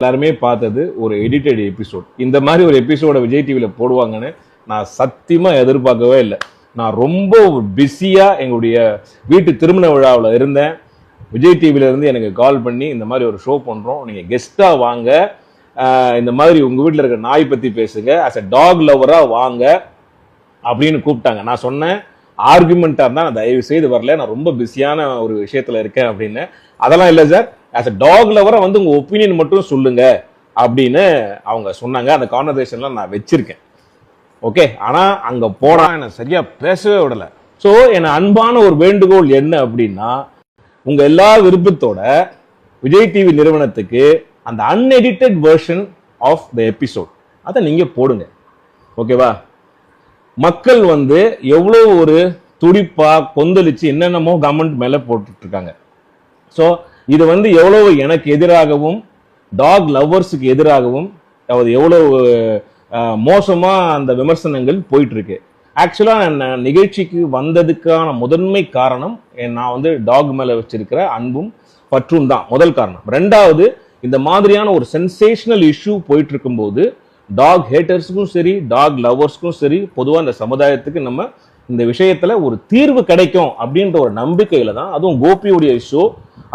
எல்லாருமே பார்த்தது ஒரு எடிட்டட் எபிசோட். இந்த மாதிரி ஒரு எபிசோட விஜய் டிவியில போடுவாங்கன்னு நான் சத்தியமா எதிர்பார்க்கவே இல்லை. நான் ரொம்ப பிஸியா எங்களுடைய வீட்டு திருமண விழாவில் இருந்தேன். விஜய் டிவில இருந்து எனக்கு கால் பண்ணி இந்த மாதிரி ஒரு ஷோ பண்றோம், நீங்க கெஸ்டா வாங்க, இந்த மாதிரி உங்க வீட்டில் இருக்கிற நாய் பத்தி பேசுங்க, அஸ் அ டாக் லவரா வாங்க அப்படின்னு கூப்பிட்டாங்க. நான் சொன்னேன் ஆர்குமெண்டா இருந்தா நான் தயவு செய்து வரல, நான் ரொம்ப பிஸியான ஒரு விஷயத்துல இருக்கேன் அப்படின்னு. அதெல்லாம் இல்லை சார், ஆஸ் அ டாக் லவரா வந்து உங்க ஒப்பீனியன் மட்டும் சொல்லுங்க அப்படின்னு அவங்க சொன்னாங்க. அந்த கான்வர்சேஷன்லாம் நான் வச்சிருக்கேன். ஓகே, ஆனா அங்க போனா என்ன சரியா பேசவே விடல. ஸோ என்ன அன்பான ஒரு வேண்டுகோள் என்ன அப்படின்னா, உங்க எல்லா விருப்பத்தோட விஜய் டிவி நிறுவனத்துக்கு அந்த unedited version of the episode அதை நீங்க போடுங்க. ஓகேவா? மக்கள் வந்து எவ்வளோ ஒரு துடிப்பா கொந்தளிச்சு என்னென்னமோ கவர்மெண்ட் மேல போட்டுட்டு இருக்காங்க. ஸோ இது வந்து எவ்வளவு எனக்கு எதிராகவும் டாக் லவ்வர்ஸுக்கு எதிராகவும் எவ்வளவு மோசமா அந்த விமர்சனங்கள் போயிட்டு இருக்கு. ஆக்சுவலா நான் நிகழ்ச்சிக்கு வந்ததுக்கான முதன்மை காரணம் நான் வந்து டாக் மேல வச்சிருக்கிற அன்பும் பற்றும் தான் முதல் காரணம். ரெண்டாவது, இந்த மாதிரியான ஒரு சென்சேஷனல் இஷ்யூ போயிட்டு இருக்கும்போது டாக் ஹேட்டர்ஸுக்கும் சரி டாக் லவ்வர்ஸ்க்கும் சரி பொதுவாக இந்த சமுதாயத்துக்கு நம்ம இந்த விஷயத்துல ஒரு தீர்வு கிடைக்கும் அப்படின்ற ஒரு நம்பிக்கையில தான், அதுவும் கோபியுடைய ஷோ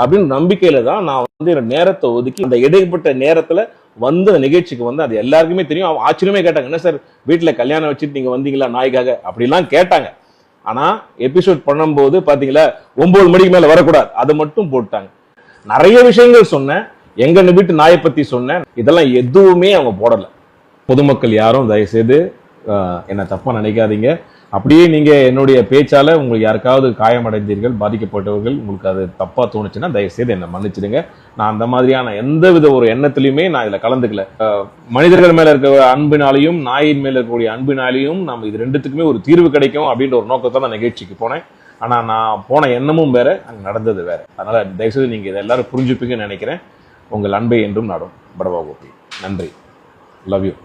அப்படின்னு நம்பிக்கையில தான் நான் வந்து நேரத்தை ஒதுக்கி இந்த இடைப்பட்ட நேரத்துல வந்து அந்த நிகழ்ச்சிக்கு வந்து அது எல்லாருக்குமே தெரியும். ஆச்சரியமே கேட்டாங்க, என்ன சார் வீட்டுல கல்யாணம் வச்சுட்டு நீங்க வந்தீங்களா நாய்க்காக அப்படிலாம் கேட்டாங்க. ஆனா எபிசோட் பண்ணும்போது பாத்தீங்களா 9 மணிக்கு மேல வரக்கூடாது அதை மட்டும் போட்டாங்க. நிறைய விஷயங்கள் சொன்னேன், எங்க வீட்டு நாயை பத்தி சொன்னேன், இதெல்லாம் எதுவுமே அவங்க போடல. பொதுமக்கள் யாரும் தயவுசெய்து என்ன தப்பா நினைக்காதீங்க. அப்படியே நீங்க என்னுடைய பேச்சால உங்களுக்கு யாருக்காவது காயமடைந்தீர்கள், பாதிக்கப்பட்டவர்கள், உங்களுக்கு அது தப்பா தோணுச்சுன்னா தயவுசெய்து என்ன மன்னிச்சிடுங்க. நான் அந்த மாதிரியான எந்த வித ஒரு எண்ணத்திலையுமே நான் இதுல கலந்துக்கல. மனிதர்கள் மேல இருக்க அன்பினாலையும் நாயின் மேல இருக்கக்கூடிய அன்பினாலையும் நம்ம இது ரெண்டுத்துக்குமே ஒரு தீர்வு கிடைக்கும் அப்படின்ற ஒரு நோக்கத்தை நான் நிகழ்ச்சிக்கு போனேன். ஆனா நான் போன எண்ணமும் வேற, அங்க நடந்தது வேற. அதனால தயவுசெய்து நீங்க இதை எல்லாரும் புரிஞ்சுப்பீங்கன்னு நினைக்கிறேன். உங்கள் அன்பை என்றும் நாடும். படவா கோபி. நன்றி. Love you.